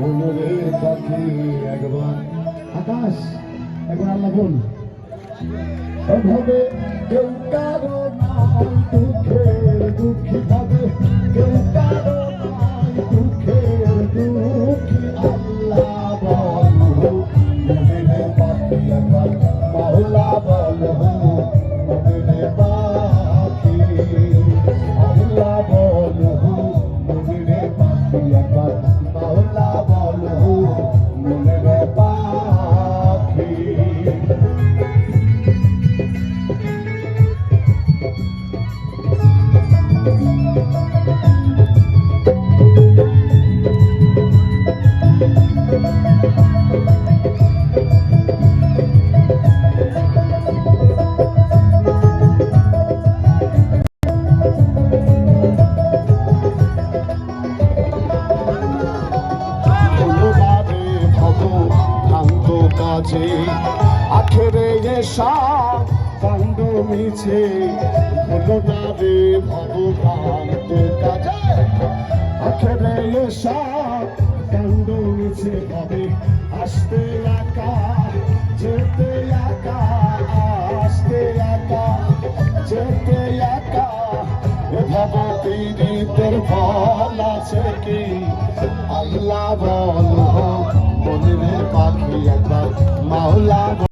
মনে পাখি একবার আকাশ একবার আল্লাহ বল এভাবে কেউ কারো নাই দুঃখের দুঃখী ভাবে কেউ কারো নাই দুঃখের দুঃখী আল্লাহ বল মনে পাখি একবার মাওলা বল মনে পাখি আল্লাহ বল মনে পাখি একবার মাওলা বল মনে পাখি কাজে আখেরে এসব কাণ্ড মিছে ভুলো না রে ভগবান্ত কাজে আখেরে এসব কাণ্ড মিছে হবে আসতে একা যেতে একা আসতে একা যেতে একা এভাব পীড়িতের ফল আছে কি আল্লাহ বল মনে পাখি একবার মাওলা